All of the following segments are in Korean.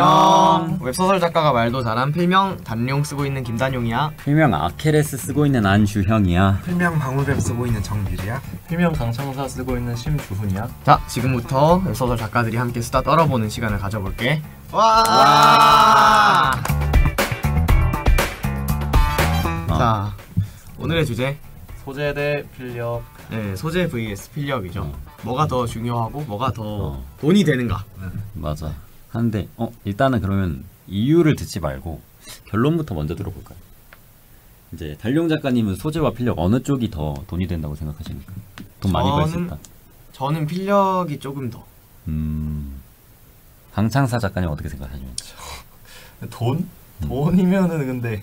안녕. 웹소설 작가가 말도 잘한 필명 단룡 쓰고 있는 김단용이야. 필명 아케레스 쓰고 있는 안주형이야. 필명 방울뱀 쓰고 있는 정규리야. 필명 강창사 쓰고 있는 심주훈이야. 자, 지금부터 웹소설 작가들이 함께 수다 떨어보는 시간을 가져볼게. 와! 자, 오늘의 주제 소재 대 필력. 네, 소재 vs 필력이죠. 뭐가 더 중요하고 뭐가 더 돈이 되는가. 맞아. 한데 일단은 그러면 이유를 듣지 말고 결론부터 먼저 들어볼까요? 이제 달룡 작가님은 소재와 필력 어느 쪽이 더 돈이 된다고 생각하십니까? 돈 많이 벌 수 있다. 저는 필력이 조금 더. 강창사 작가님 어떻게 생각하십니까? 돈이면은 근데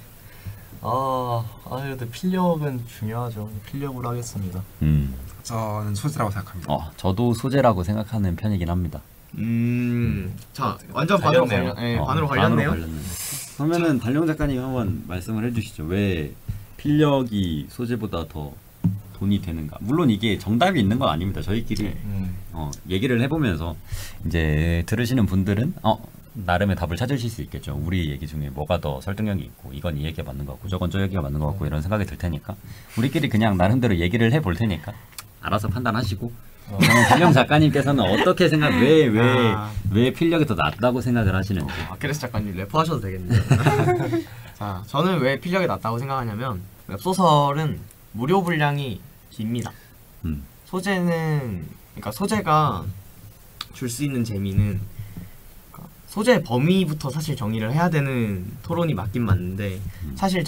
그래도 필력은 중요하죠. 필력으로 하겠습니다. 저는 소재라고 생각합니다. 저도 소재라고 생각하는 편이긴 합니다. 자, 완전 반으로 관련네요. 그러면은 달룡 작가님 한번 말씀을 해주시죠. 왜 필력이 소재보다 더 돈이 되는가? 물론 이게 정답이 있는 건 아닙니다. 저희끼리 얘기를 해보면서 이제 들으시는 분들은 나름의 답을 찾으실 수 있겠죠. 우리 얘기 중에 뭐가 더 설득력이 있고 이건 이 얘기가 맞는 것 같고 저건 저 얘기가 맞는 것 같고 이런 생각이 들 테니까 우리끼리 그냥 나름대로 얘기를 해볼 테니까 알아서 판단하시고 달룡 작가님께서는 어떻게 왜 필력이 더 낫다고 생각을 하시는지. 아케레스 작가님 래퍼하셔도 되겠네요. 자, 저는 왜 필력이 낫다고 생각하냐면 웹소설은 무료 분량이 깁니다. 그러니까 소재가 줄 수 있는 재미는 소재 범위부터 사실 정의를 해야 되는 토론이 맞긴 맞는데 사실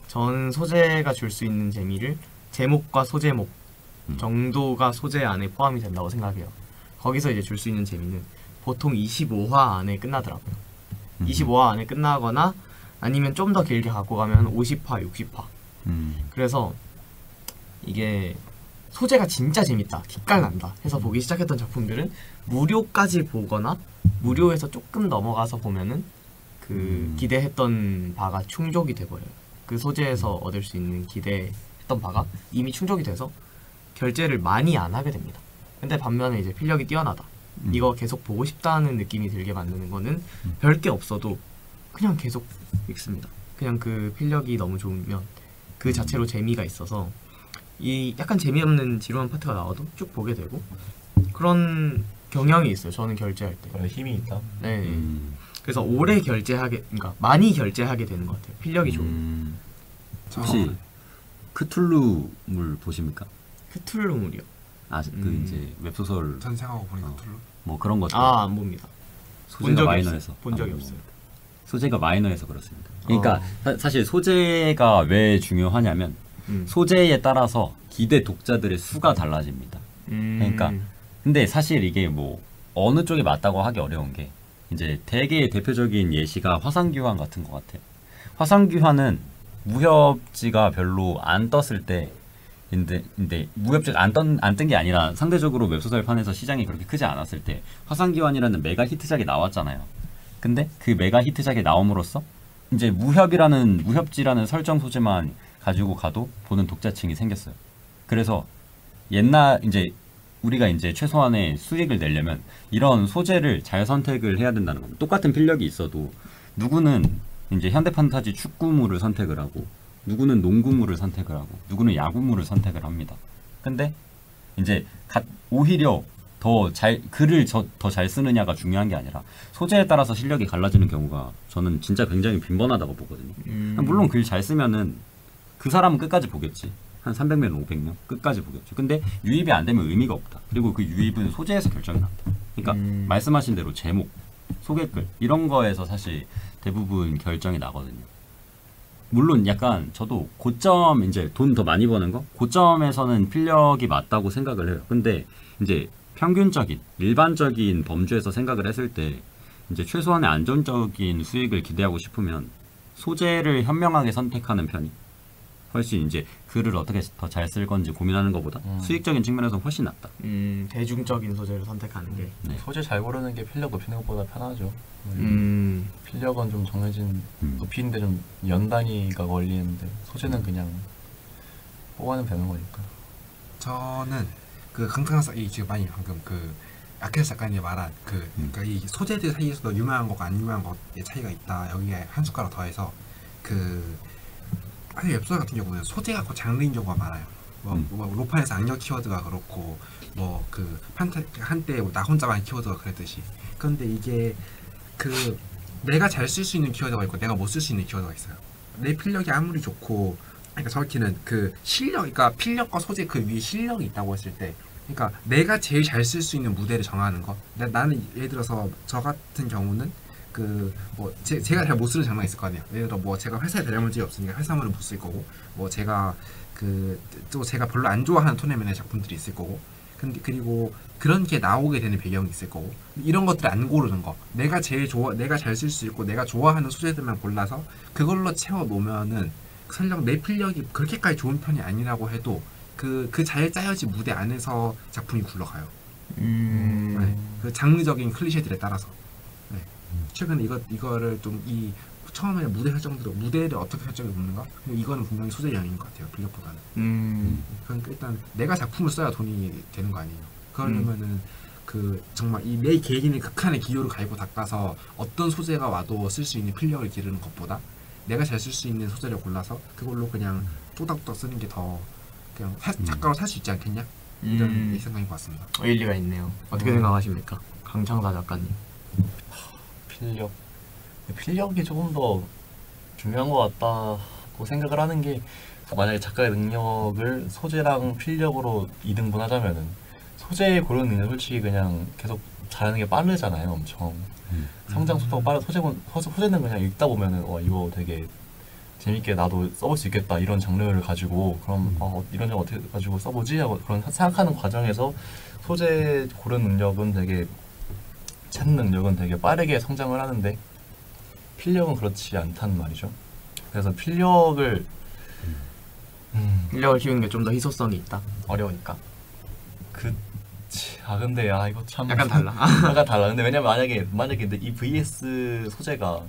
저는 소재가 줄 수 있는 재미를 제목과 소제목 정도가 소재 안에 포함이 된다고 생각해요. 거기서 이제 줄 수 있는 재미는 보통 25화 안에 끝나더라고요. 25화 안에 끝나거나 아니면 좀 더 길게 갖고 가면 50화, 60화. 그래서 이게 소재가 진짜 재밌다, 기깔난다 해서 보기 시작했던 작품들은 무료까지 보거나 무료에서 조금 넘어가서 보면은 그 기대했던 바가 충족이 돼버려요. 그 소재에서 얻을 수 있는 기대했던 바가 이미 충족이 돼서 결제를 많이 안 하게 됩니다. 근데 반면에 이제 필력이 뛰어나다, 이거 계속 보고 싶다는 느낌이 들게 만드는 거는 별게 없어도 그냥 계속 읽습니다. 그냥 그 필력이 너무 좋으면 그 자체로 재미가 있어서 이 약간 재미없는 지루한 파트가 나와도 쭉 보게 되고 그런 경향이 있어요. 저는 결제할 때 힘이 있다. 네. 그래서 오래 그러니까 많이 결제하게 되는 것 같아요. 필력이 좋은. 혹시 크툴루물 보십니까? 크툴루물이요? 그 이제 웹소설 전생하고 보니 크툴루? 뭐 그런 것들. 안 봅니다. 소재가 마이너해서 본 적이 없어요. 소재가 마이너해서 그렇습니다. 그러니까 사실 소재가 왜 중요하냐면 소재에 따라서 기대 독자들의 수가 달라집니다. 그러니까 근데 사실 이게 뭐 어느 쪽이 맞다고 하기 어려운 게 이제 되게 대표적인 예시가 화상규환 같은 것 같아요. 화상규환은 무협지가 별로 안 떴을 때 근데 무협지가 안 뜬 게 아니라 상대적으로 웹소설판에서 시장이 그렇게 크지 않았을 때 화상규환이라는 메가 히트작이 나왔잖아요. 근데 그 메가 히트작이 나옴으로써 이제 무협지라는 설정 소재만 가지고 가도 보는 독자층이 생겼어요. 그래서 이제 우리가 이제 최소한의 수익을 내려면 이런 소재를 잘 선택을 해야 된다는 겁니다. 똑같은 필력이 있어도 누구는 이제 현대 판타지 축구물을 선택을 하고 누구는 농구물을 선택을 하고 누구는 야구물을 선택을 합니다. 근데 이제 오히려 글을 더 잘 쓰느냐가 중요한 게 아니라 소재에 따라서 실력이 갈라지는 경우가 저는 진짜 굉장히 빈번하다고 보거든요. 물론 글 잘 쓰면은 그 사람은 끝까지 보겠지. 한 300명, 500명 끝까지 보겠죠. 근데 유입이 안 되면 의미가 없다. 그리고 그 유입은 소재에서 결정이 난다. 그러니까 말씀하신 대로 제목, 소개글 이런 거에서 사실 대부분 결정이 나거든요. 물론 약간 저도 고점 이제 돈 더 많이 버는 거 고점에서는 필력이 맞다고 생각을 해요. 근데 이제 평균적인 일반적인 범주에서 생각을 했을 때 이제 최소한의 안정적인 수익을 기대하고 싶으면 소재를 현명하게 선택하는 편이 훨씬 이제 글을 어떻게 더 잘 쓸 건지 고민하는 것보다 수익적인 측면에서 훨씬 낫다. 대중적인 소재를 선택하는 게. 네. 소재 잘 고르는 게 필력 높이는 것보다 편하죠. 필력은 좀 정해진 높이는데 좀 연 단위가 걸리는데 소재는 그냥 뽑아내면 되는 거니까. 저는 그 강창사 지금 많이 방금 그 아케스 작가님이 말한 그러니까 이 소재들 사이에서도 유명한 것과 안 유명한 것의 차이가 있다. 여기에 한 숟가락 더해서 사실 웹소설 같은 경우는 소재가 곧 장르인 경우가 많아요. 뭐 로판에서 악력 키워드가 그렇고 뭐 한때 나 혼자만 키워드가 그랬듯이. 그런데 이게 내가 잘 쓸 수 있는 키워드가 있고 내가 못 쓸 수 있는 키워드가 있어요. 내 필력이 아무리 좋고, 그러니까 정확히는 실력, 그러니까 필력과 소재 위에 실력이 있다고 했을 때, 그러니까 내가 제일 잘 쓸 수 있는 무대를 정하는 거. 나는 예를 들어서 저 같은 경우는 제가 잘 못 쓰는 장르가 있을 거 아니에요. 예를 들어 뭐 제가 회사에 다녀본 적이 없으니까 회사물은 못 쓸 거고, 뭐 제가 또 제가 별로 안 좋아하는 톤의 작품들이 있을 거고, 그리고 그런 게 나오게 되는 배경이 있을 거고, 이런 것들을 안 고르는 거. 내가 잘 쓸 수 있고 내가 좋아하는 소재들만 골라서 그걸로 채워 놓으면은 설령 내 필력이 그렇게까지 좋은 편이 아니라고 해도 그 잘 짜여진 무대 안에서 작품이 굴러가요. 네. 그 장르적인 클리셰들에 따라서. 네. 최근에 이거를 좀 처음에 무대를 어떻게 설정해 놓는가? 이거는 분명히 소재 영역인 것 같아요. 필력보다는. 그러니까 일단 내가 작품을 써야 돈이 되는 거 아니에요. 그러려면은 정말 내 개인의 극한의 기호를 갈고 닦아서 어떤 소재가 와도 쓸 수 있는 필력을 기르는 것보다 내가 잘 쓸 수 있는 소재를 골라서 그걸로 그냥 또닥또닥 쓰는 게 더 그냥 작가로 살 수 있지 않겠냐? 이런 생각인 것 같습니다. 일리가 있네요. 어떻게 생각하십니까? 강창사 작가님. 필력이 조금 더 중요한 것 같다고 생각을 하는 게, 만약에 작가의 능력을 소재랑 필력으로 2등분하자면은 소재 고르는 능력 솔직히 그냥 계속 잘하는 게 빠르잖아요. 엄청 성장 속도가 빠른 소재는 그냥 읽다 보면은 이거 되게 재밌게 나도 써볼 수 있겠다 이런 장르를 가지고 그럼 이런 점 어떻게 가지고 써보지 하고 그런 생각하는 과정에서 소재 고르는 능력은 되게 찾는 능력은 되게 빠르게 성장을 하는데 필력은 그렇지 않단 말이죠. 그래서 필력을 키우는 게 좀 더 희소성이 있다. 어려우니까. 근데 이거 참 약간 달라. 약간 달라. 근데 왜냐면 만약에 이 VS 소재가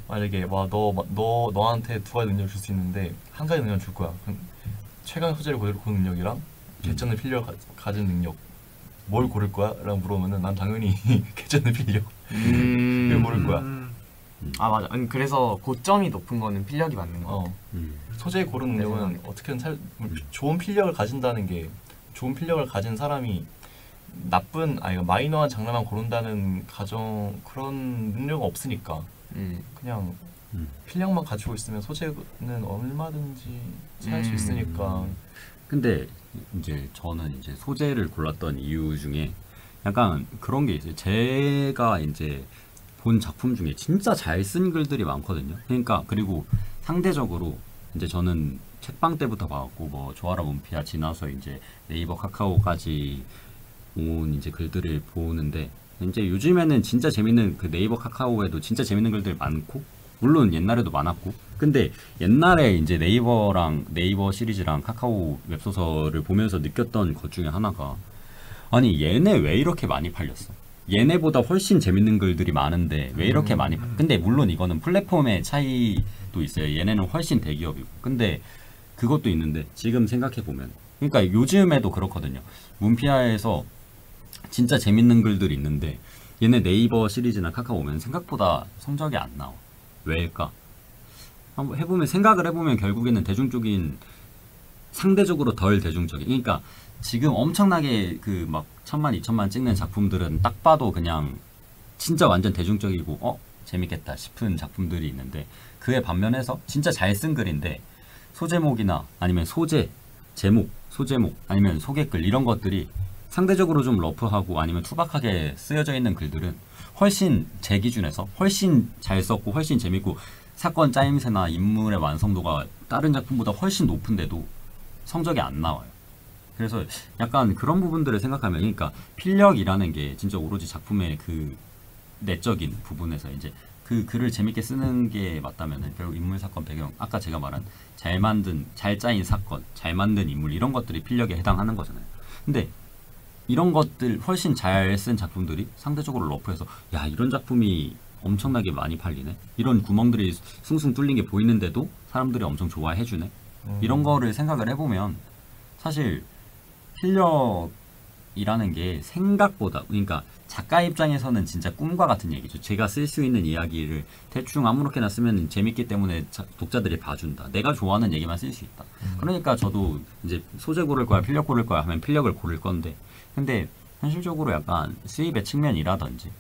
만약에 너한테 두 가지 능력을 줄 수 있는데 한 가지 능력을 줄 거야. 그럼 최강 소재를 고르는 능력이랑 개쩌는 필력을 가진 능력 뭘 고를 거야? 라고 물어보면은 난 당연히 개쩌는 필력 이걸 고를 거야. 맞아. 그래서 고점이 높은 거는 필력이 맞는 거 같아. 소재 고르는 능력은 어떻게든 좋은 필력을 가진다는 게, 좋은 필력을 가진 사람이 마이너한 장르만 고른다는 그런 능력은 없으니까 그냥 필력만 가지고 있으면 소재는 얼마든지 할 수 있으니까. 근데 이제 저는 이제 소재를 골랐던 이유 중에 약간 그런 게 있어요. 제가 이제 본 작품 중에 진짜 잘 쓴 글들이 많거든요. 그러니까 그리고 상대적으로 이제 저는 책방 때부터 봐왔고 뭐 조아라 문피아 지나서 이제 네이버 카카오까지 온 이제 글들을 보는데, 이제 요즘에는 진짜 재밌는 네이버 카카오에도 진짜 재밌는 글들 많고, 물론 옛날에도 많았고, 근데 옛날에 이제 네이버 시리즈랑 카카오 웹소설을 보면서 느꼈던 것 중에 하나가, 아니 얘네 왜 이렇게 많이 팔렸어? 얘네보다 훨씬 재밌는 글들이 많은데 왜 이렇게 많이 근데 물론 이거는 플랫폼의 차이도 있어요. 얘네는 훨씬 대기업이고. 근데 그것도 있는데 지금 생각해보면, 그러니까 요즘에도 그렇거든요. 문피아에서 진짜 재밌는 글들이 있는데 얘네 네이버 시리즈나 카카오 오면 생각보다 성적이 안 나와. 왜일까? 한번 생각을 해보면 결국에는 대중적인, 상대적으로 덜 대중적인, 그러니까 지금 엄청나게 막 1000만, 2000만 찍는 작품들은 딱 봐도 그냥 진짜 완전 대중적이고 재밌겠다 싶은 작품들이 있는데, 그에 반면에서 진짜 잘 쓴 글인데 소제목이나 아니면 제목, 소제목 아니면 소개글 이런 것들이 상대적으로 좀 러프하고 아니면 투박하게 쓰여져 있는 글들은 훨씬 제 기준에서 훨씬 잘 썼고 훨씬 재밌고 사건 짜임새나 인물의 완성도가 다른 작품보다 훨씬 높은데도 성적이 안 나와요. 그래서 약간 그런 부분들을 생각하면, 그러니까 필력이라는 게 진짜 오로지 작품의 내적인 부분에서 이제 글을 재밌게 쓰는 게 맞다면 결국 인물, 사건, 배경, 아까 제가 말한 잘 짜인 사건, 잘 만든 인물 이런 것들이 필력에 해당하는 거잖아요. 근데 이런 것들 훨씬 잘 쓴 작품들이 상대적으로 러프해서 야 이런 작품이 엄청나게 많이 팔리네, 이런 구멍들이 숭숭 뚫린 게 보이는데도 사람들이 엄청 좋아해 주네, 이런 거를 생각을 해보면 사실 필력이 이라는 게 생각보다, 그러니까 작가 입장에서는 진짜 꿈과 같은 얘기죠. 제가 쓸 수 있는 이야기를 대충 아무렇게나 쓰면 재밌기 때문에 독자들이 봐준다. 내가 좋아하는 얘기만 쓸 수 있다. 그러니까 저도 이제 소재 고를 거야, 필력 고를 거야 하면 필력을 고를 건데, 근데 현실적으로 약간 수입의 측면이라든지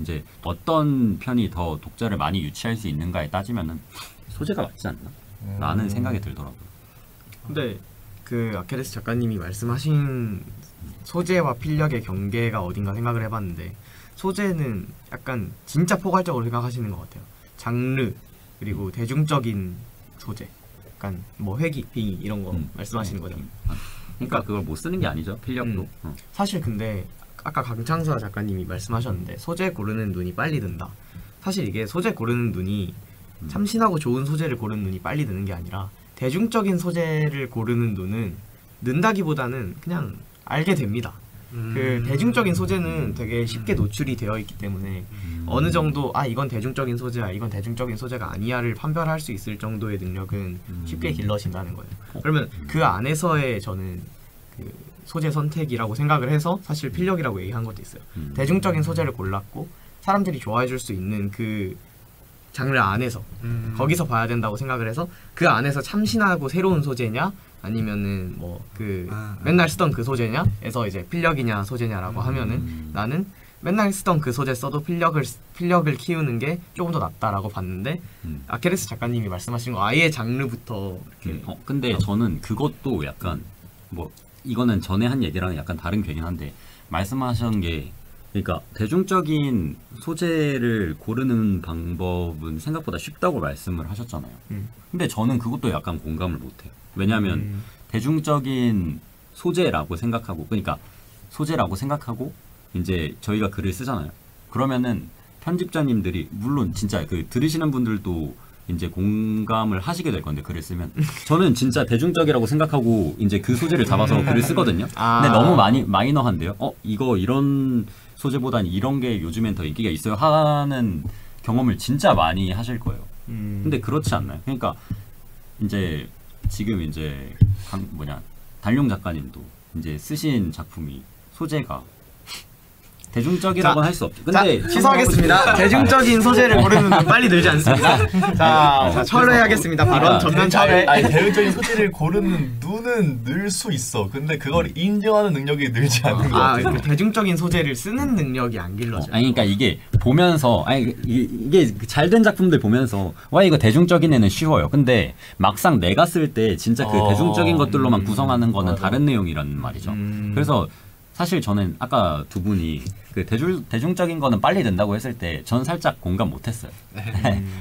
이제 어떤 편이 더 독자를 많이 유치할 수 있는가에 따지면은 소재가 맞지 않나? 라는 생각이 들더라고요. 근데 그 아케레스 작가님이 말씀하신 소재와 필력의 경계가 어딘가 생각을 해봤는데, 소재는 약간 진짜 포괄적으로 생각하시는 것 같아요. 장르 그리고 대중적인 소재, 약간 뭐 회기, 빙의 이런 거 말씀하시는 거죠. 그러니까 그걸 못 쓰는 게 아니죠, 필력도. 사실 근데 아까 강창서 작가님이 말씀하셨는데 소재 고르는 눈이 빨리 든다. 사실 이게 소재 고르는 눈이 참신하고 좋은 소재를 고르는 눈이 빨리 드는 게 아니라 대중적인 소재를 고르는 눈은 는다기보다는 그냥 알게 됩니다. 그 대중적인 소재는 되게 쉽게 노출이 되어 있기 때문에 어느 정도 이건 대중적인 소재야, 이건 대중적인 소재가 아니야를 판별할 수 있을 정도의 능력은 쉽게 길러진다는 거예요. 그러면 그 안에서의 저는 그 소재 선택이라고 생각을 해서 사실 필력이라고 얘기한 것도 있어요. 대중적인 소재를 골랐고 사람들이 좋아해 줄 수 있는 그 장르 안에서 거기서 봐야 된다고 생각을 해서, 그 안에서 참신하고 새로운 소재냐 아니면은 뭐 그 맨날 쓰던 그 소재냐 에서 이제 필력이냐 소재냐라고 하면은 나는 맨날 쓰던 그 소재 써도 필력을 키우는 게 조금 더 낫다라고 봤는데, 아케레스 작가님이 말씀하신 거 아예 장르부터 이렇게 근데 저는 그것도 약간 뭐 이거는 전에 한 얘기랑 약간 다른 괴긴 한데, 말씀하신 게 그러니까 대중적인 소재를 고르는 방법은 생각보다 쉽다고 말씀을 하셨잖아요. 근데 저는 그것도 약간 공감을 못해요. 왜냐하면 대중적인 소재라고 생각하고, 그러니까 소재라고 생각하고 이제 저희가 글을 쓰잖아요. 그러면은 편집자님들이 물론 진짜 그 들으시는 분들도 이제 공감을 하시게 될 건데, 글을 쓰면 저는 진짜 대중적이라고 생각하고 이제 그 소재를 잡아서 글을 쓰거든요. 근데 너무 마이너한데요. 이거 이런 소재보다는 이런 게 요즘엔 더 인기가 있어요 하는 경험을 진짜 많이 하실 거예요. 근데 그렇지 않나요? 그러니까 이제 지금 이제 단룡 작가님도 이제 쓰신 작품이 소재가 대중적이라고는 할 수 없죠. 근데 취소하겠습니다. 대중적인 소재를 고르는 눈 빨리 늘지 않습니다. 자, 철회하겠습니다. 발언 전면 철회. 대중적인 소재를 고르는 눈은 늘 수 있어. 근데 그걸 인정하는 능력이 늘지 않는 것 같아요. 대중적인 소재를 쓰는 능력이 안 길러져요. 그러니까 이게 보면서 이게 잘된 작품들 보면서 와 이거 대중적인 애는 쉬워요. 근데 막상 내가 쓸 때 진짜 그 대중적인 것들로만 구성하는 거는 다른 내용이란 말이죠. 그래서 사실 저는 아까 두 분이 그 대중적인 거는 빨리 된다고 했을 때 전 살짝 공감 못했어요.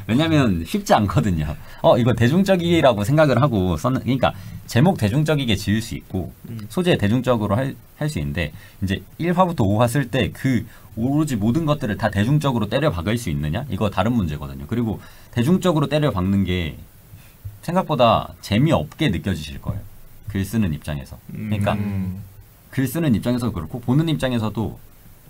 왜냐면 쉽지 않거든요. 이거 대중적이라고 생각을 하고 그러니까 제목 대중적이게 지을 수 있고 소재 대중적으로 할 수 있는데, 이제 1화부터 5화 쓸 때 그 오로지 모든 것들을 다 대중적으로 때려 박을 수 있느냐? 이거 다른 문제거든요. 그리고 대중적으로 때려 박는 게 생각보다 재미없게 느껴지실 거예요. 글 쓰는 입장에서. 그러니까 글 쓰는 입장에서도 그렇고 보는 입장에서도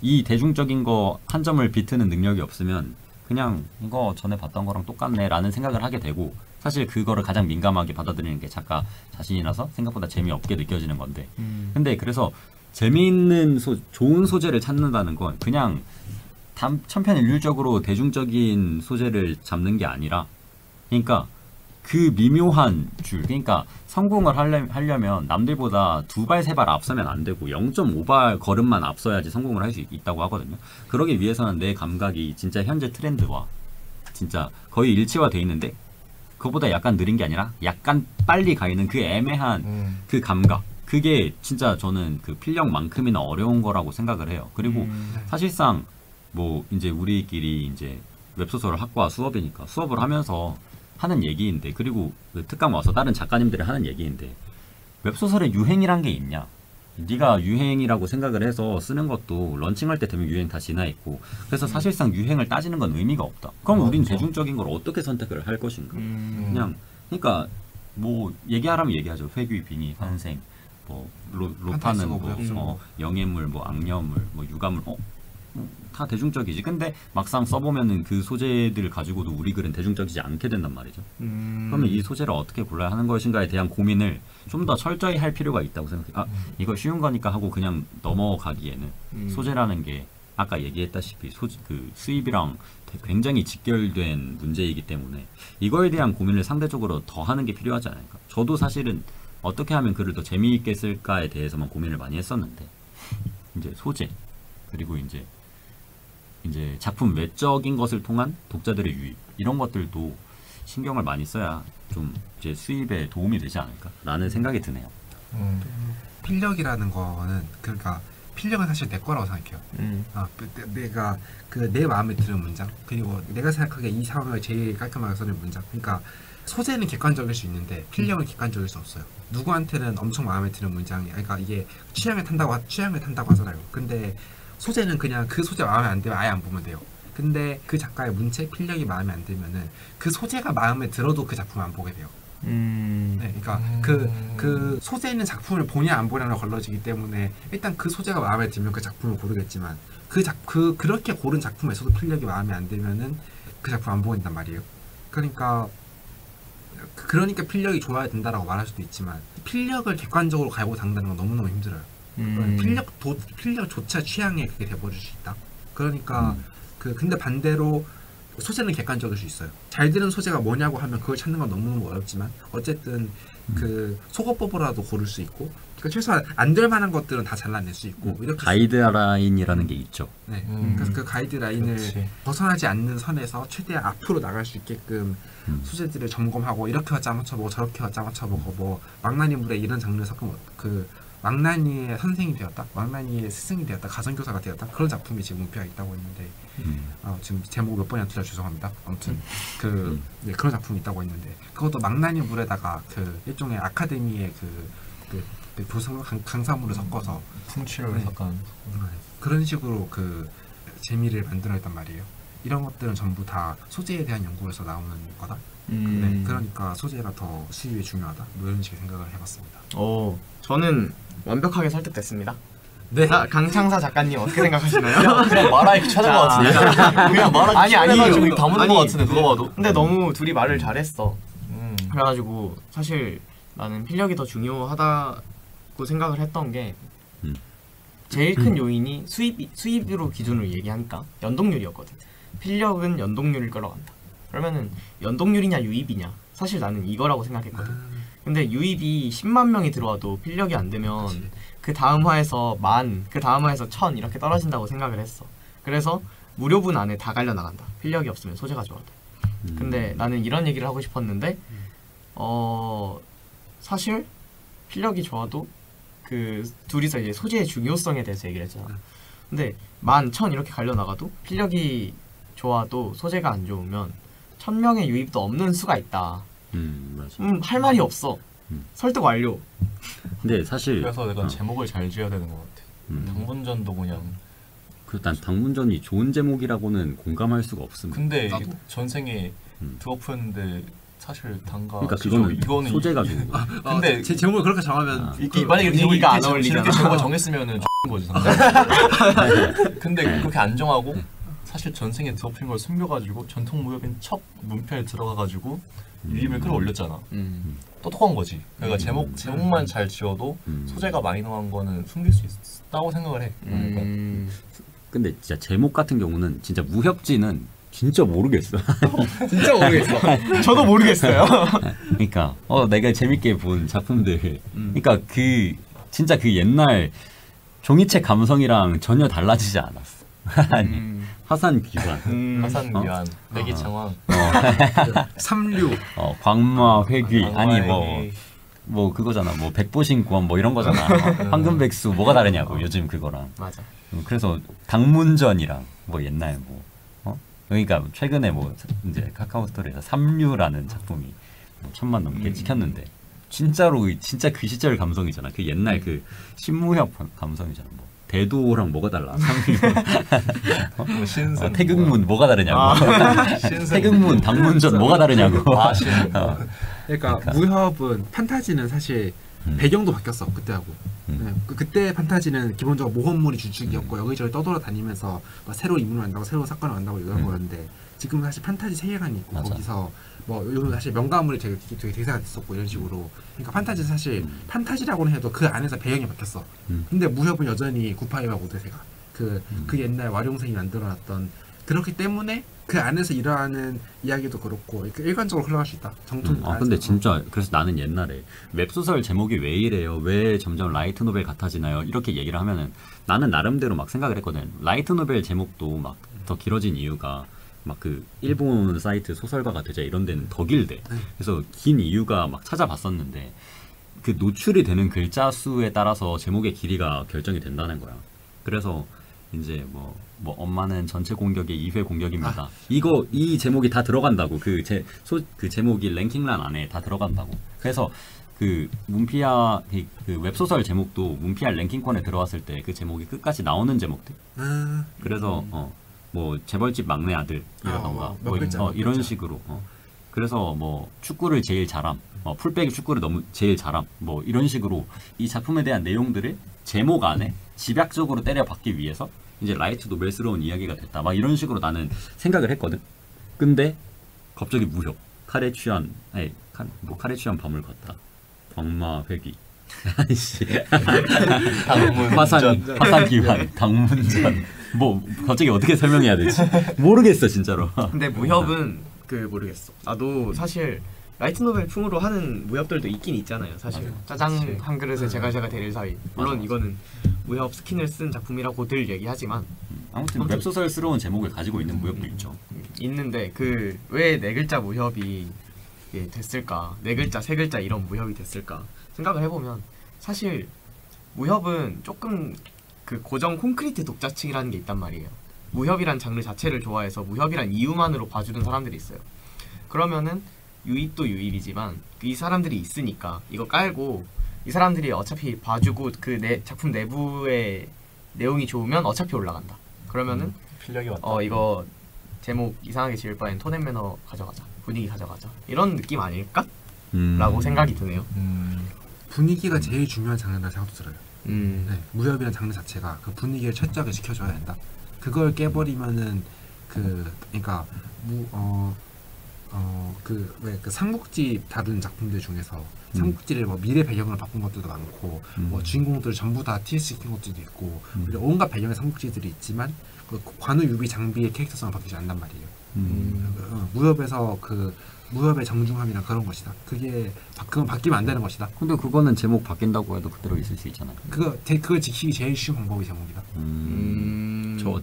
이 대중적인 거 한 점을 비트는 능력이 없으면 그냥 이거 전에 봤던 거랑 똑같네 라는 생각을 하게 되고, 사실 그거를 가장 민감하게 받아들이는 게 작가 자신이라서 생각보다 재미없게 느껴지는 건데, 근데 그래서 재미있는 좋은 소재를 찾는다는 건 그냥 천편일률적으로 대중적인 소재를 잡는 게 아니라, 그러니까 그 미묘한 줄, 그러니까 성공을 하려면 남들보다 2발 3발 앞서면 안 되고 0.5발 걸음만 앞서야지 성공을 할 수 있다고 하거든요. 그러기 위해서는 내 감각이 진짜 현재 트렌드와 진짜 거의 일치화돼 있는데 그거보다 약간 느린 게 아니라 약간 빨리 가 있는 그 애매한 그 감각, 그게 진짜 저는 그 필력만큼이나 어려운 거라고 생각을 해요. 그리고 사실상 뭐 이제 우리끼리 이제 웹소설 학과 수업이니까 수업을 하면서 하는 얘기인데, 그리고 그 특강 와서 다른 작가님들이 하는 얘기인데, 웹소설에 유행이란 게 있냐? 네가 유행이라고 생각을 해서 쓰는 것도 런칭할 때 되면 유행 다 지나 있고, 그래서 사실상 유행을 따지는 건 의미가 없다. 그럼 우린 대중적인 걸 어떻게 선택을 할 것인가? 그냥 그러니까 뭐 얘기하라면 얘기하죠. 회귀, 빙의, 환생, 뭐 로파는 뭐 영예물, 뭐 악녀물, 뭐 유가물, 다 대중적이지. 근데 막상 써보면은 그 소재들 가지고도 우리 글은 대중적이지 않게 된단 말이죠. 그러면 이 소재를 어떻게 골라야 하는 것인가에 대한 고민을 좀 더 철저히 할 필요가 있다고 생각해요. 아, 이거 쉬운 거니까 하고 그냥 넘어가기에는 소재라는 게 아까 얘기했다시피 그 수입이랑 굉장히 직결된 문제이기 때문에 이거에 대한 고민을 상대적으로 더 하는 게 필요하지 않을까. 저도 사실은 어떻게 하면 글을 더 재미있게 쓸까에 대해서만 고민을 많이 했었는데 이제 소재 그리고 이제 작품 외적인 것을 통한 독자들의 유입 이런 것들도 신경을 많이 써야 좀 이제 수입에 도움이 되지 않을까라는 생각이 드네요. 필력이라는 거는 그러니까 필력은 사실 내 거라고 생각해요. 내가 내 마음에 드는 문장 그리고 내가 생각하기에 이 상황을 제일 깔끔하게 써낸 문장. 그러니까 소재는 객관적일 수 있는데 필력은 객관적일 수 없어요. 누구한테는 엄청 마음에 드는 문장이 그러니까 이게 취향에 탄다고 하잖아요. 근데 소재는 그냥 그 소재 마음에 안 들면 아예 안 보면 돼요. 근데 그 작가의 문체 필력이 마음에 안 들면은 그 소재가 마음에 들어도 그 작품 안 보게 돼요. 네, 그러니까 그 소재 있는 작품을 보냐 안 보냐가 걸러지기 때문에 일단 그 소재가 마음에 들면 그 작품을 고르겠지만 그렇게 고른 작품에서도 필력이 마음에 안 들면은 그 작품 안 보게 된단 말이에요. 그러니까 필력이 좋아야 된다라고 말할 수도 있지만 필력을 객관적으로 갈고 닦는 건 너무너무 힘들어요. 필력조차 취향에 그게 돼버릴 수 있다. 그러니까 근데 반대로 소재는 객관적일 수 있어요. 잘 되는 소재가 뭐냐고 하면 그걸 찾는 건 너무너무 어렵지만 어쨌든 그 속어법으로라도 고를 수 있고 그러니까 최소한 안 될 만한 것들은 다 잘라낼 수 있고 이렇게 가이드라인이라는 게 있죠. 네, 그래서 그 가이드라인을 벗어나지 않는 선에서 최대한 앞으로 나갈 수 있게끔 소재들을 점검하고 이렇게 화짜 맞춰보고 저렇게 화짜 맞춰보고 뭐 망나니 물에 이런 장르를 섞으면 망나니의 선생이 되었다, 망나니의 스승이 되었다, 가정교사가 되었다 그런 작품이 지금 문표가 있다고 했는데 지금 제목 몇 번이나 틀려 죄송합니다. 아무튼 네, 그런 작품이 있다고 했는데 그것도 망나니 물에다가 일종의 아카데미의 교성 강사물을 섞어서 풍치를 섞은 그런 식으로 재미를 만들어냈단 말이에요. 이런 것들은 전부 다 소재에 대한 연구에서 나오는 거다. 네, 그러니까 소재가 더 수입이 중요하다. 뭐 이런 식의 생각을 해봤습니다. 저는 완벽하게 설득됐습니다. 네. 강창사 작가님 어떻게 생각하시나요? 그냥 말하기 귀찮은 것 같은데. 그냥 말하기 귀찮아가지고 다 묻는 것 같은데 누가 봐도. 근데 너무 둘이 말을 잘했어. 그래가지고 사실 나는 필력이 더 중요하다고 생각을 했던 게 제일 큰 요인이 수입으로 기준으로 얘기하니까 연동률이었거든. 필력은 연동률을 끌어간다. 그러면은 연동률이냐 유입이냐 사실 나는 이거라고 생각했거든. 근데 유입이 10만 명이 들어와도 필력이 안 되면 그 다음 화에서 10,000, 그 다음 화에서 1,000 이렇게 떨어진다고 생각을 했어. 그래서 무료분 안에 다 갈려 나간다. 필력이 없으면 소재가 좋아도. 근데 나는 이런 얘기를 하고 싶었는데 사실 필력이 좋아도 둘이서 이제 소재의 중요성에 대해서 얘기를 했잖아. 근데 10,000 이렇게 갈려 나가도 필력이 좋아도 소재가 안 좋으면 1,000명의 유입도 없는 수가 있다. 맞아. 할 말이 없어. 설득 완료. 근데 사실 그래서 내가 제목을 잘 지어야 되는 것 같아. 당분전도 그냥 난 당문전이 좋은 제목이라고는 공감할 수가 없습니다. 근데 전생에 드워프였는데 사실 단가 그러니까 이거는 소재가 좋은 거. 근데 제 제목을 그렇게 정하면 만약에 분위기가 안 어울리잖아. 이렇게 제목을 정했으면은 거지. 근데 그렇게 안 정하고 사실 전생에 드워프인 걸 숨겨가지고 전통 무협인 첫 문편에 들어가가지고 유입을 끌어올렸잖아. 똑똑한 거지. 그러니까 제목만 잘 지어도 소재가 마이너한 거는 숨길 수 있다고 생각을 해. 근데 진짜 제목 같은 경우는 진짜 무협지는 진짜 모르겠어. 진짜 모르겠어. 저도 모르겠어요. 그러니까 내가 재밌게 본 작품들. 그러니까 진짜 옛날 종이책 감성이랑 전혀 달라지지 않았어. 화산 귀환, 화산 귀환, 매기창왕, 삼류, 광마 회귀, 아니 뭐 그거잖아. 뭐 백보신권 뭐 이런 거잖아. 황금백수 뭐가 다르냐고 요즘 그거랑. 맞아. 그래서 당문전이랑 뭐 옛날 그러니까 최근에 이제 카카오스토리에서 삼류라는 작품이 1,000만 넘게 찍혔는데 진짜로 진짜 그 시절 감성이잖아. 그 옛날 신무협 감성이잖아. 뭐 대도랑 뭐가 달라? 삼류. 태극문 뭐가 다르냐고. 태극문, 당문전 뭐가 다르냐고. 그러니까 무협은 판타지는 사실 배경도 바뀌었어 그때하고. 네, 그때 판타지는 기본적으로 모험물이 주축이었고 여기저기 떠돌아다니면서 막 새로운 인물을 만나고 새로운 사건을 만나고 이런 거였는데 지금은 사실 판타지 세계관이 있고 맞아. 거기서 뭐 요즘 사실 명가물이 되게 대세가 됐었고 이런 식으로. 그러니까 판타지 사실 판타지라고는 해도 그 안에서 배경이 바뀌었어. 근데 무협은 여전히 구파이와 오데세가 그 옛날 와룡생이 만들어놨던 그렇기 때문에 그 안에서 일어나는 이야기도 그렇고 일관적으로 흘러갈 수 있다. 정통. 근데 진짜 그래서 나는 옛날에 웹소설 제목이 왜 이래요? 왜 점점 라이트 노벨 같아지나요? 이렇게 얘기를 하면은 나는 나름대로 막 생각을 했거든. 라이트 노벨 제목도 막 더 길어진 이유가 막 그 일본 사이트 소설가가 되자 이런 데는 더 길대. 그래서 긴 이유가 막 찾아봤었는데 그 노출이 되는 글자 수에 따라서 제목의 길이가 결정이 된다는 거야. 그래서 이제 뭐 엄마는 전체 공격의 2회 공격입니다. 이 제목이 다 들어간다고. 그 제목이 랭킹란 안에 다 들어간다고. 그래서 그 문피아 그 웹소설 제목도 문피아 랭킹권에 들어왔을 때 그 제목이 끝까지 나오는 제목들. 그래서 뭐 재벌집 막내 아들이라던가 뭐 이런 식으로. 그래서 뭐 축구를 제일 잘함. 풀백이 축구를 너무 제일 잘함. 뭐 이런 식으로 이 작품에 대한 내용들을 제목 안에 집약적으로 때려 박기 위해서 이제 라이트 노벨스러운 이야기가 됐다. 막 이런 식으로 나는 생각을 했거든. 근데 갑자기 무협, 칼에 취한 밤을 걷다. 광마 회귀. 아이씨. 화산 기환, 당문전. 뭐 갑자기 어떻게 설명해야 되지? 모르겠어 진짜로. 근데 무협은 모르겠어. 나도 사실 라이트 노벨 풍으로 하는 무협들도 있긴 있잖아요. 사실 맞아. 짜장 그치. 한 그릇에 제갈제갈 데릴 사이. 물론 맞아. 이거는 무협 스킨을 쓴 작품이라고들 얘기하지만 아무튼 웹소설스러운 제목을 가지고 있는 무협도 있죠. 있는데 왜 네 글자 무협이 됐을까? 네 글자, 세 글자 이런 무협이 됐을까? 생각을 해보면 사실 무협은 조금 그 고정 콘크리트 독자층이라는 게 있단 말이에요. 무협이란 장르 자체를 좋아해서 무협이란 이유만으로 봐주는 사람들이 있어요. 그러면은 유입도 유입이지만 이 사람들이 있으니까 이거 깔고 이 사람들이 어차피 봐주고 그 작품 내부의 내용이 좋으면 어차피 올라간다. 그러면은 필력이 왔다. 이거 제목 이상하게 지을 바엔 톤앤 매너 가져가자. 분위기 가져가자. 이런 느낌 아닐까? 라고 생각이 드네요. 분위기가 제일 중요한 장르라 생각도 들어요. 네. 무협이라는 장르 자체가 그 분위기를 철저하게 지켜줘야 된다. 그걸 깨버리면은 그러니까 그 삼국지 다룬 작품들 중에서 삼국지를 뭐 미래 배경으로 바꾼 것들도 많고 뭐 주인공들 전부 다 TS 시킨 것들도 있고 그리고 온갖 배경의 삼국지들이 있지만 그 관우 유비 장비의 캐릭터성은 바뀌지 않단 말이에요. 무협에서 무협의 정중함이란 그런 것이다. 그건 바뀌면 안 되는 것이다. 근데 그거는 제목 바뀐다고 해도 그대로 있을 수 있잖아요. 그걸 지키기 제일 쉬운 방법이 제목이다.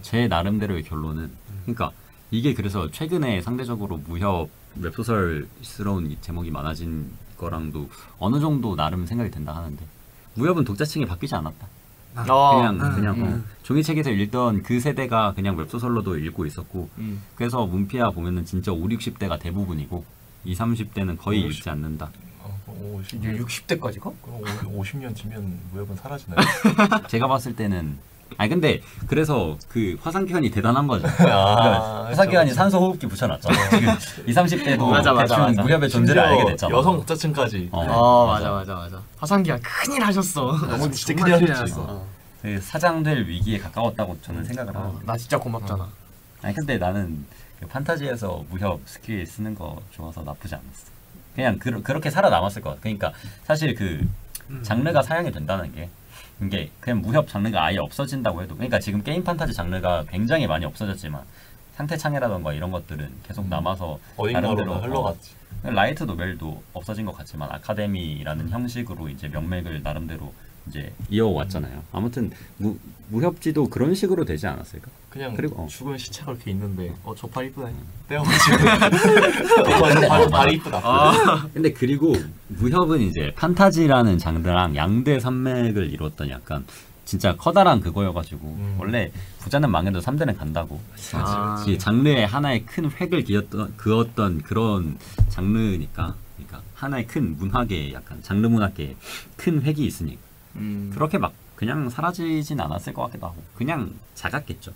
제 나름대로의 결론은 그러니까 이게 그래서 최근에 상대적으로 무협 웹소설스러운 제목이 많아진 거랑도 어느 정도 나름 생각이 된다 하는데 무협은 독자층이 바뀌지 않았다. 그냥 종이책에서 읽던 그 세대가 그냥 웹소설로도 읽고 있었고 그래서 문피아 보면은 진짜 5, 60대가 대부분이고 20, 30대는 거의 읽지 않는다. 이제 60대까지 가? 50년 뒤면 무협은 사라지나요? 제가 봤을 때는 근데 그래서 그 화상기환이 대단한 거죠. 화상기환이 산소 호흡기 붙여놨잖아. 지금 20, 30대도 맞아. 무협의 존재를 알게 됐잖아. 여성 독자층까지. 맞아. 화상기환 큰일 하셨어. 너무 진짜 큰일 하셨어. 사장될 위기에 가까웠다고 저는 생각을 하고. 나 진짜 고맙잖아. 근데 나는 그 판타지에서 무협 스킬 쓰는 거 좋아서 나쁘지 않았어. 그냥 그렇게 살아남았을 것 같아. 그러니까 사실 그 장르가 사양이 된다는 게 이게 그냥 무협 장르가 아예 없어진다고 해도 그러니까 지금 게임 판타지 장르가 굉장히 많이 없어졌지만 상태창이라던가 이런 것들은 계속 남아서 어딘가로 흘러갔지. 라이트 노벨도 없어진 것 같지만 아카데미라는 형식으로 이제 명맥을 나름대로 이제 이어왔잖아요. 아무튼 무협지도 그런 식으로 되지 않았을까? 그냥 그리고 죽은 시체가 이렇게 있는데 저 팔 이쁘네. 떼어가지고 발이 이쁘다. 근데 그리고 무협은 이제 판타지라는 장르랑 양대 산맥을 이뤘던 약간 진짜 커다란 그거여가지고 원래 부자는 망해도 3대는 간다고. 이 장르의 하나의 큰 획을 그었던 그런 장르니까 그러니까 하나의 큰 문학의 약간 장르 문학계의 큰 획이 있으니까 그렇게 막 그냥 사라지진 않았을 것 같기도 하고 그냥 작았겠죠.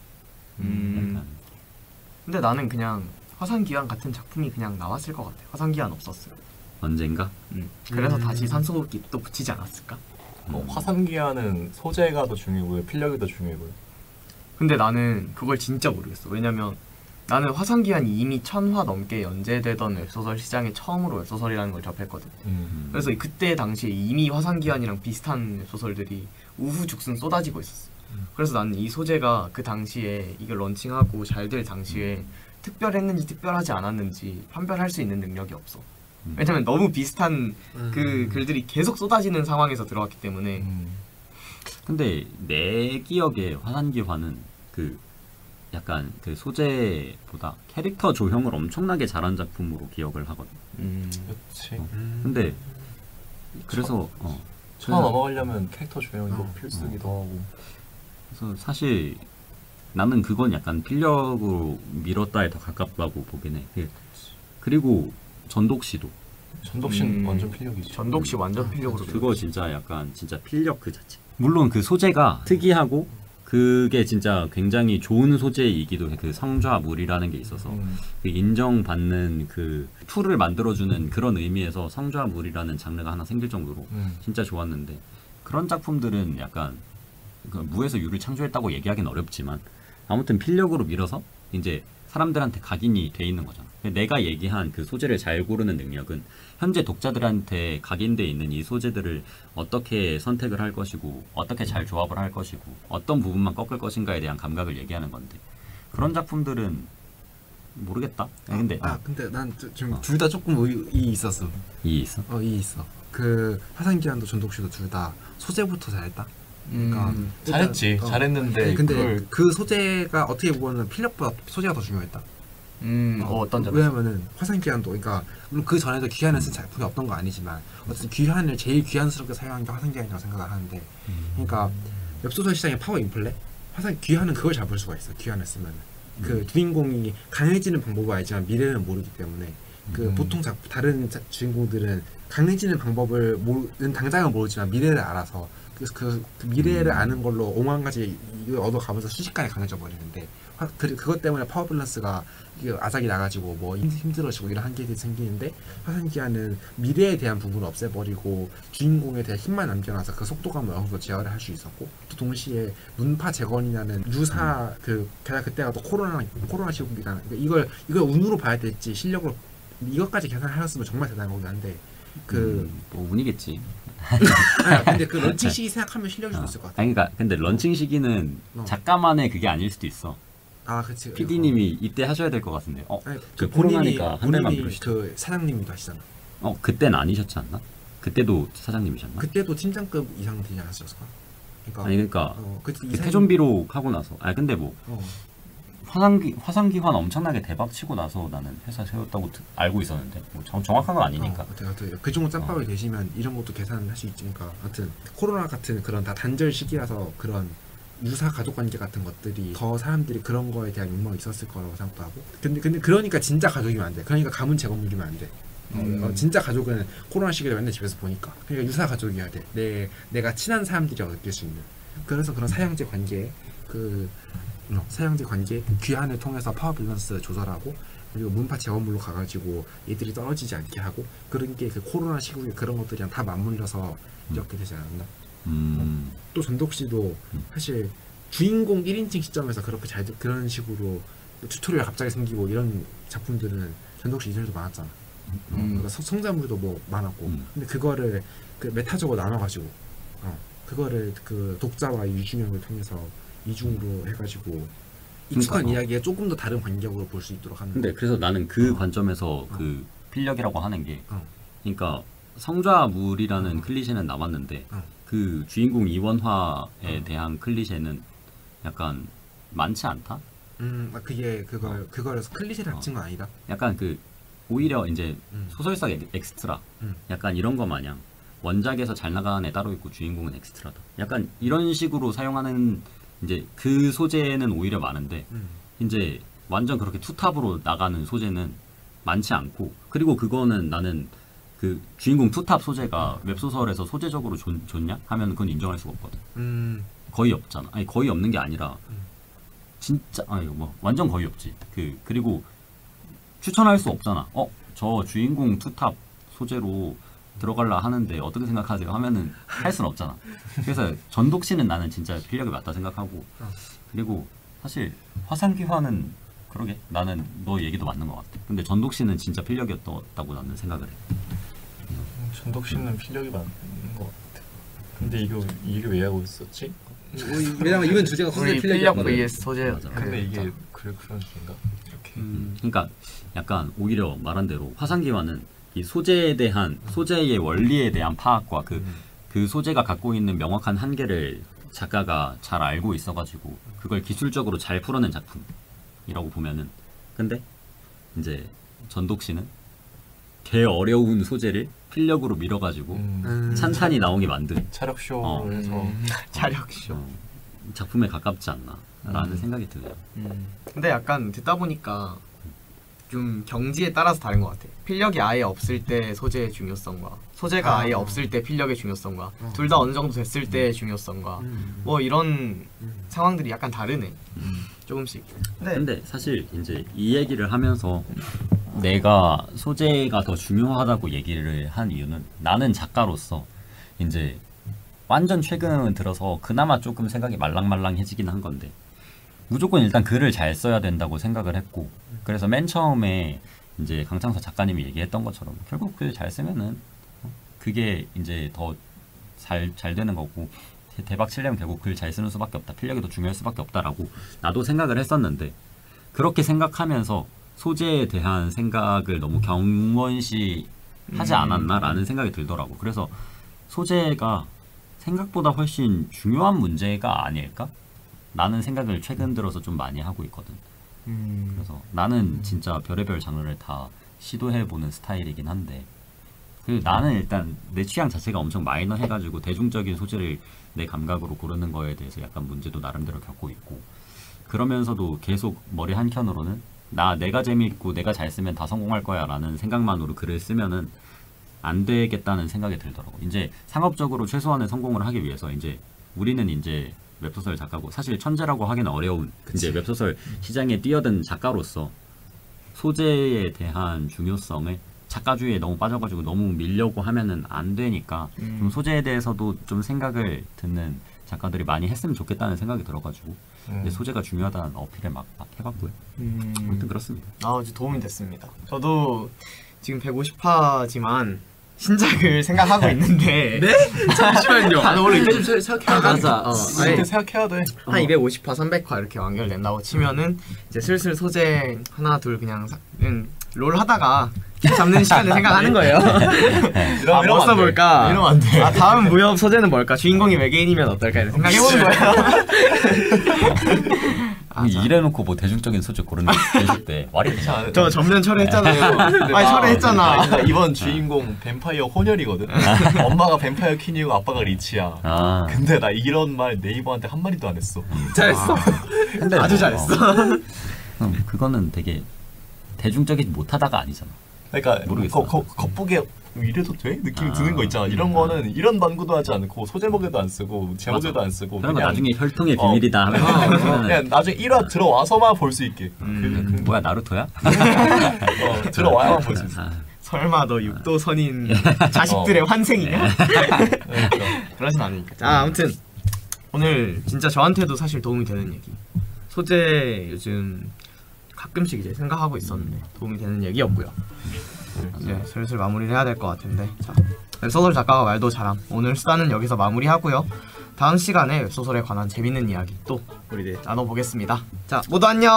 근데 나는 그냥 화상기환 같은 작품이 그냥 나왔을 것 같아. 화상기환 없었어요. 언젠가? 그래서 다시 산소호흡기 또 붙이지 않았을까? 화산기한은 소재가 더 중요고요, 필력이 더 중요고요. 근데 나는 그걸 진짜 모르겠어. 왜냐면 나는 화산기한이 이미 1000화 넘게 연재되던 웹소설 시장에 처음으로 웹소설이라는 걸 접했거든. 그래서 그때 당시에 이미 화산기한이랑 비슷한 웹소설들이 우후죽순 쏟아지고 있었어. 그래서 나는 이 소재가 그 당시에 이걸 런칭하고 잘 될 당시에 특별했는지 특별하지 않았는지 판별할 수 있는 능력이 없어. 왜냐면 너무 비슷한 그 글들이 계속 쏟아지는 상황에서 들어왔기 때문에. 근데 내 기억에 화산기환은 그 약간 그 소재보다 캐릭터 조형을 엄청나게 잘한 작품으로 기억을 하거든. 그렇지. 근데 그래서 천 넘어가려면 캐릭터 조형 이거 필수기도 하고. 그래서 사실 나는 그건 약간 필력으로 밀었다에 더 가깝다고 보긴 해. 그리고 전독시도. 전독신 완전 필력이지. 전독시 완전 필력으로. 그거 진짜 약간 진짜 필력 그 자체. 물론 그 소재가 특이하고 그게 진짜 굉장히 좋은 소재이기도 해. 그 성좌물이라는 게 있어서 그 인정받는 그 툴을 만들어주는 그런 의미에서 성좌물이라는 장르가 하나 생길 정도로 진짜 좋았는데 그런 작품들은 약간 그 무에서 유를 창조했다고 얘기하기는 어렵지만 아무튼 필력으로 밀어서 이제 사람들한테 각인이 돼 있는 거잖아. 내가 얘기한 그 소재를 잘 고르는 능력은 현재 독자들한테 각인돼 있는 이 소재들을 어떻게 선택을 할 것이고 어떻게 잘 조합을 할 것이고 어떤 부분만 꺾을 것인가에 대한 감각을 얘기하는 건데 그런 작품들은 모르겠다. 근데 난 지금 둘 다 조금 이 있었어. 이 있어? 이 있어. 그 화산기한도 전독시도 둘 다 소재부터 잘했다. 그러니까 잘했지. 잘했는데 근데 그 소재가 어떻게 보면 필력보다 소재가 더 중요했다. 어떤 점에서? 왜냐면은 화산기한도 그러니까 물론 그 전에도 귀한을 쓴 작품이 없던 거 아니지만 어쨌든 귀한을 제일 귀한스럽게 사용한 게 화산기한이라고 생각을 하는데 그러니까 웹소설 시장의 파워 인플레 귀한은 그걸 잡을 수가 있어. 귀한을 쓰면 그 주인공이 강해지는 방법을 알지만 미래는 모르기 때문에 그 보통 다른 주인공들은 강해지는 방법을 당장은 모르지만 미래를 알아서 그 미래를 아는 걸로 5만 가지 이걸 얻어가면서 순식간에 강해져 버리는데 그것 때문에 파워 밸런스가 아작이 나가지고 뭐 힘들어지고 이런 한계들이 생기는데 화산기한은 미래에 대한 부분을 없애버리고 주인공에 대한 힘만 남겨놔서 그 속도감을 어느 정도 제어를 할 수 있었고 또 동시에 문파 재건이라는 유사 게다가 그때가 또 코로나 시국이라는 이걸 운으로 봐야 될지 실력으로 이것까지 계산하였으면 정말 대단한 거긴 한데 뭐 운이겠지. 근데 그 런칭 시기 생각하면 실력일 수도 있을 것 같아. 그러니까 근데 런칭 시기는 작가만의 그게 아닐 수도 있어. 그치. PD님이 이때 하셔야 될 것 같은데. 그 코로나니까 한 달만 미루시죠. 그 사장님도 하시잖아. 그때는 아니셨지 않나? 그때도 사장님이셨나? 그때도 팀장급 이상 되지 않았을까? 그러니까 그 태존비로 하고 나서. 근데 뭐 화산기환 엄청나게 대박 치고 나서 나는 회사 세웠다고 알고 있었는데 뭐 정확한 건 아니니까. 그 정도 짬밥이 되시면 이런 것도 계산할 수 있으니까. 하여튼 코로나 같은 그런 다 단절 시기라서 그런 유사 가족 관계 같은 것들이 더 사람들이 그런 거에 대한 욕망이 있었을 거라고 생각도 하고. 근데 그러니까 진짜 가족이면 안 돼. 그러니까 가문 재건물이면 안 돼. 진짜 가족은 코로나 시기에 맨날 집에서 보니까. 그러니까 유사 가족이어야 돼. 내가 친한 사람들이 느낄 수 있는. 그래서 그런 사형제 관계 귀한을 통해서 파워 밸런스 조절하고 그리고 문파 재건물로 가가지고 얘들이 떨어지지 않게 하고 그런 게 그 코로나 시국에 그런 것들이랑 다 맞물려서 이렇게 되지 않았나. 또 전독시도 사실 주인공 1인칭 시점에서 그렇게 그런 식으로 튜토리얼 갑자기 생기고 이런 작품들은 전독시 이전에도 많았잖아. 그러니까 성자물도 뭐 많았고 근데 그거를 그 메타적으로 나눠가지고 그거를 그 독자와 유중형을 통해서 이중으로 해가지고 익숙한 이야기에 조금 더 다른 관객으로 볼 수 있도록 하는. 근데 그래서 나는 그 관점에서 그 필력이라고 하는 게 그러니까 성좌물이라는 클리셰는 남았는데 그 주인공 이원화에 대한 클리셰는 약간 많지 않다? 그게 그걸 클리셰를 합친 건 아니다. 약간 오히려 이제 소설사 엑스트라 약간 이런 거 마냥 원작에서 잘 나가는 애 따로 있고 주인공은 엑스트라다. 약간 이런 식으로 사용하는 이제 그 소재는 오히려 많은데 이제 완전 그렇게 투탑으로 나가는 소재는 많지 않고 그리고 그거는 나는 그 주인공 투탑 소재가 웹소설에서 소재적으로 좋냐 하면 그건 인정할 수가 없거든. 거의 없잖아. 아니 거의 없는 게 아니라 진짜 뭐 완전 거의 없지. 그리고 추천할 수 없잖아. 저 주인공 투탑 소재로 들어갈라 하는데 어떻게 생각하세요? 하면은 할 수는 없잖아. 그래서 전독신은 나는 진짜 필력이 맞다 생각하고, 그리고 사실 화상기화는 그러게 나는 너 얘기도 맞는 것 같아. 근데 전독신은 진짜 필력이었다고 나는 생각을 해. 전독신은 필력이 맞는 것 같아. 근데 이게 왜 하고 있었지? 왜냐면 이번 주제가 소재 우리 필력이 필력 vs 소재. 맞아. 근데 이게 그런 주인가? 이렇게. 그러니까 약간 오히려 말한 대로 화상기화는 이 소재에 대한 소재의 원리에 대한 파악과 그 소재가 갖고 있는 명확한 한계를 작가가 잘 알고 있어가지고 그걸 기술적으로 잘 풀어낸 작품이라고 보면은, 근데 이제 전독신은 개 어려운 소재를 필력으로 밀어가지고 찬찬히 나오게 만든 차력쇼를 해서 자력쇼. 작품에 가깝지 않나라는 생각이 들어요. 근데 약간 듣다 보니까 좀 경지에 따라서 다른 것 같아. 필력이 아예 없을 때 소재의 중요성과 소재가 아예 없을 때 필력의 중요성과 둘 다 어느 정도 됐을 때의 중요성과 뭐 이런 상황들이 약간 다르네. 조금씩. 근데 사실 이제 이 얘기를 하면서 내가 소재가 더 중요하다고 얘기를 한 이유는 나는 작가로서 이제 완전 최근 들어서 그나마 조금 생각이 말랑말랑해지긴 한 건데, 무조건 일단 글을 잘 써야 된다고 생각을 했고, 그래서 맨 처음에 이제 강창서 작가님이 얘기했던 것처럼 결국 글 잘 쓰면은 그게 이제 더 잘 되는 거고, 대박 치려면 결국 글 잘 쓰는 수밖에 없다, 필력이 더 중요할 수밖에 없다라고 나도 생각을 했었는데, 그렇게 생각하면서 소재에 대한 생각을 너무 경원시 하지 않았나라는 생각이 들더라고. 그래서 소재가 생각보다 훨씬 중요한 문제가 아닐까? 라는 생각을 최근 들어서 좀 많이 하고 있거든. 그래서 나는 진짜 별의별 장르를 다 시도해보는 스타일이긴 한데, 나는 일단 내 취향 자체가 엄청 마이너 해가지고 대중적인 소재를 내 감각으로 고르는 거에 대해서 약간 문제도 나름대로 겪고 있고, 그러면서도 계속 머리 한켠으로는 내가 재미있고 내가 잘 쓰면 다 성공할 거야 라는 생각만으로 글을 쓰면은 안 되겠다는 생각이 들더라고. 이제 상업적으로 최소한의 성공을 하기 위해서 이제 우리는 이제 웹소설 작가고, 사실 천재라고 하기는 어려운 이제 웹소설 시장에 뛰어든 작가로서 소재에 대한 중요성을 작가주의에 너무 빠져가지고 너무 밀려고 하면은 안 되니까 좀 소재에 대해서도 좀 생각을 듣는 작가들이 많이 했으면 좋겠다는 생각이 들어가지고 이제 소재가 중요하다는 어필을 막 해봤고요. 아무튼 그렇습니다. 이제 도움이 됐습니다. 저도 지금 150화지만 신작을 생각하고 있는데. 네? 잠시만요. 원래 이때 좀 생각해야 돼. 맞아. 이때 생각해야 돼. 한 250화, 300화 이렇게 완결된다고 치면은 이제 슬슬 소재 하나 둘 그냥 롤 하다가 잡는 시간을 생각하는 거예요. 뭐 써볼까? 이러면 안 돼. 다음 무협 소재는 뭘까? 주인공이 외계인이면 어떨까? 이런 생각해보는 거예요. 이래놓고 뭐 대중적인 소재 고르는 게 있을 때 말이 되냐? 저 전면 철회했잖아요. 철회했잖아. 이번 주인공 뱀파이어 혼혈이거든. 엄마가 뱀파이어 퀸이고 아빠가 리치야. 근데 나 이런 말 네이버한테 한 마디도 안 했어. 잘했어. 근데 아주 잘했어. 그거는 되게 대중적이지 못하다가 아니잖아. 그러니까 모르겠어. 겉보기에 이래도 돼? 느낌이 드는 거 있잖아. 이런 거는 이런 반구도 하지 않고 소제목에도 안 쓰고 제목에도 안 쓰고 그런 거 나중에 혈통의 비밀이다 하면 그냥 나중에 1화 들어와서만 볼 수 있게. 뭐야 나루토야? 들어와야만 볼 수 있어. 설마 너 육도선인 자식들의 환생이냐? 그러진 않으니까. 아무튼 오늘 진짜 저한테도 사실 도움이 되는 얘기, 소재 요즘 가끔씩 이제 생각하고 있었는데 도움이 되는 얘기였고요. 이제 슬슬 마무리를 해야 될 것 같은데, 자, 웹소설 작가가 말도 잘함 오늘 수다는 여기서 마무리하고요. 다음 시간에 웹소설에 관한 재밌는 이야기 또 우리들 나눠보겠습니다. 자, 모두 안녕.